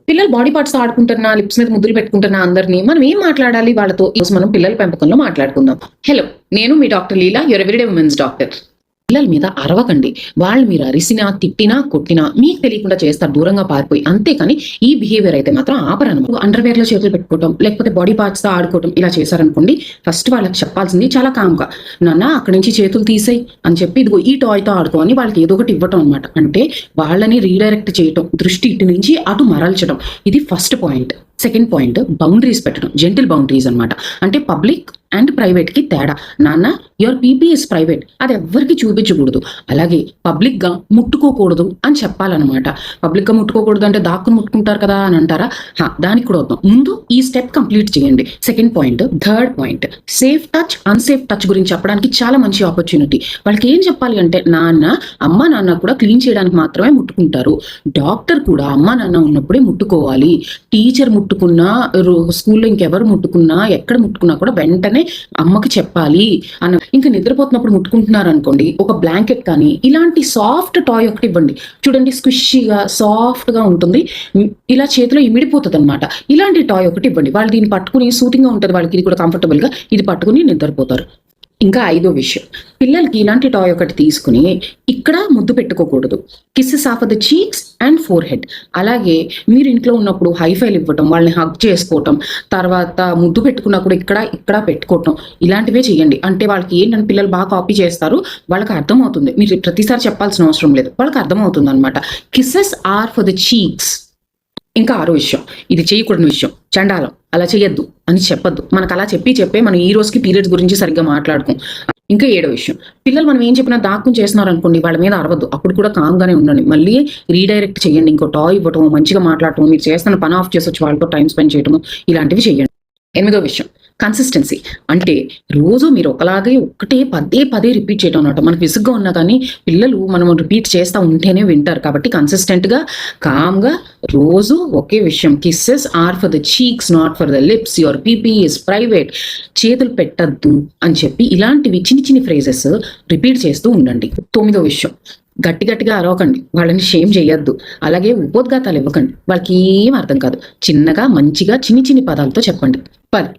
పిల్లలు body parts ఆడుకుంటున్నా, lips మీద ముద్దులు పెట్టుకుంటున్నా అందరినీ మనం ఏం మాట్లాడాలి వాళ్ళతో? ఈరోజు మనం పిల్లల పెంపకంలో మాట్లాడుకుందాం. హలో, నేను మీ doctor Leela, your everyday women's doctor. పిల్లల మీద అరవకండి. వాళ్ళు మీరు అరిసినా, తిట్టినా, కొట్టినా మీకు తెలియకుండా చేస్తారు దూరంగా పారిపోయి. అంతేకాని ఈ బిహేవియర్ అయితే మాత్రం ఆపరనమాట. అండర్వేర్ లో చేతులు పెట్టుకోవటం, లేకపోతే బాడీ పార్ట్స్ తో ఆడుకోవటం ఇలా చేశారనుకోండి, ఫస్ట్ వాళ్ళకి చెప్పాల్సింది చాలా కామ్గా, నాన్న అక్కడి నుంచి చేతులు తీసేయి అని చెప్పి ఇదిగో ఈ టాయ్ తో ఆడుకో అని వాళ్ళకి ఏదో ఒకటి ఇవ్వటం అనమాట. అంటే వాళ్ళని రీడైరెక్ట్ చేయటం, దృష్టి ఇటు నుంచి అటు మరల్చడం. ఇది first point. Second point, boundaries పెట్టడం, జెంటిల్ బౌండరీస్ అనమాట. అంటే పబ్లిక్ అండ్ ప్రైవేట్ కి తేడా. నాన్న యువర్ పీపీ ఇస్ ప్రైవేట్, అది ఎవరికి చూపించకూడదు. అలాగే పబ్లిక్ గా ముట్టుకోకూడదు అని చెప్పాలన్నమాట. పబ్లిక్ గా ముట్టుకోకూడదు అంటే దాక్కుని ముట్టుకుంటారు కదా అని అంటారా? దానికి కూడా వద్దాం. ముందు ఈ స్టెప్ కంప్లీట్ చేయండి. Second point. Third point, safe touch, unsafe touch గురించి చెప్పడానికి చాలా మంచి ఆపర్చునిటీ. వాళ్ళకి ఏం చెప్పాలి అంటే, అమ్మ నాన్న కూడా క్లీన్ చేయడానికి మాత్రమే ముట్టుకుంటారు. డాక్టర్ కూడా అమ్మ నాన్న ఉన్నప్పుడే ముట్టుకోవాలి. టీచర్ ముట్టుకున్నా, స్కూల్లో ఇంకెవరు ముట్టుకున్నా, ఎక్కడ ముట్టుకున్నా కూడా వెంటనే అమ్మకి చెప్పాలి అన్న. ఇంకా నిద్రపోతున్నప్పుడు ముట్టుకుంటున్నారు అనుకోండి, ఒక బ్లాంకెట్ కానీ ఇలాంటి సాఫ్ట్ టాయ్ ఒకటి ఇవ్వండి. చూడండి, స్క్విషీగా సాఫ్ట్ గా ఉంటుంది, ఇలా చేతిలో ఇమిడిపోతుంది అనమాట. ఇలాంటి టాయ్ ఒకటి ఇవ్వండి. వాళ్ళు దీన్ని పట్టుకుని సూటింగ్ గా ఉంటుంది వాళ్ళకి, ఇది కూడా కంఫర్టబుల్ గా ఇది పట్టుకుని నిద్రపోతారు. ఇంకా ఐదో విషయం, పిల్లలకి ఇలాంటి టాయ్ ఒకటి తీసుకుని ఇక్కడ ముద్దు పెట్టుకోకూడదు. Kisses of the cheeks and four head. అలాగే మీరు ఇంట్లో ఉన్నప్పుడు హైఫైలు ఇవ్వటం, వాళ్ళని హగ్ చేసుకోవటం, తర్వాత ముద్దు పెట్టుకున్నా కూడా ఇక్కడ పెట్టుకోవటం, ఇలాంటివే చేయండి. అంటే వాళ్ళకి ఏంటంటే పిల్లలు బాగా కాపీ చేస్తారు, వాళ్ళకి అర్థమవుతుంది. మీరు ప్రతిసారి చెప్పాల్సిన అవసరం లేదు, వాళ్ళకి అర్థమవుతుంది అనమాట. Kisses are for the cheeks. ఇంకా ఆరో విషయం, ఇది చేయకూడని విషయం, చండాలం, అలా చేయొద్దు అని చెప్పొద్దు. మనకు అలా చెప్పే మనం ఈ రోజుకి పీరియడ్స్ గురించి సరిగ్గా మాట్లాడుకోం. ఇంకా ఏడో విషయం, పిల్లలు మనం ఏం చెప్పినా దాక్కుని చేస్తున్నారు అనుకోండి, వాళ్ళ మీద అరవద్దు. అప్పుడు కూడా కామ్గానే ఉండండి. మళ్ళీ రీడైరెక్ట్ చేయండి. ఇంకో టాయ్ ఇవ్వటం, మంచిగా మాట్లాడటం, మీరు చేస్తున్న పని ఆఫ్ చేసి వచ్చి వాళ్ళతో టైం స్పెండ్ చేయటం, ఇలాంటివి చేయండి. ఎనిమిదో విషయం, కన్సిస్టెన్సీ. అంటే రోజు మీరు ఒకలాగే ఒక్కటే పదే రిపీట్ చేయడం అనమాట. మనకు విసుగ్గా ఉన్నా కానీ పిల్లలు మనం రిపీట్ చేస్తూ ఉంటేనే వింటారు. కాబట్టి కన్సిస్టెంట్గా, కామ్గా రోజు ఒకే విషయం, kisses are for the cheeks not for the lips, your peepee is private, చేతులు పెట్టద్దు అని చెప్పి ఇలాంటివి చిన్ని ఫ్రేజెస్ రిపీట్ చేస్తూ ఉండండి. తొమ్మిదో విషయం, గట్టిగా అరవకండి, వాళ్ళని షేమ్ చేయొద్దు. అలాగే ఉపోద్ఘాతాలు ఇవ్వకండి, వాళ్ళకి ఏం అర్థం కాదు. చిన్నగా మంచిగా చిన్ని పదాలతో చెప్పండి. 10,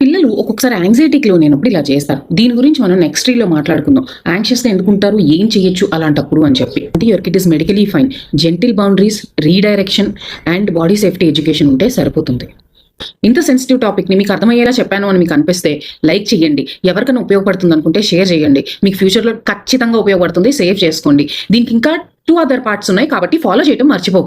పిల్లలు ఒక్కొక్కసారి యాంగ్జైటీకి లోనైనప్పుడు ఇలా చేస్తారు. దీని గురించి మనం నెక్స్ట్ రీలో మాట్లాడుకుందాం. యాంగ్షియస్గా ఎందుకుంటారు, ఏం చేయొచ్చు అలాంటప్పుడు అని చెప్పి. Your kid is medically fine, gentle boundaries, redirection and body safety education ఉంటే సరిపోతుంది. ఇంత సెన్సిటివ్ టాపిక్ని మీకు అర్థమయ్యేలా చెప్పాను అని మీకు అనిపిస్తే లైక్ చేయండి. ఎవరికైనా ఉపయోగపడుతుంది అనుకుంటే షేర్ చేయండి. మీకు ఫ్యూచర్లో ఖచ్చితంగా ఉపయోగపడుతుంది. సేవ్ చేసుకోండి. దీనికి ఇంకా 2 other parts ఉన్నాయి కాబట్టి ఫాలో చేయడం మర్చిపోకండి.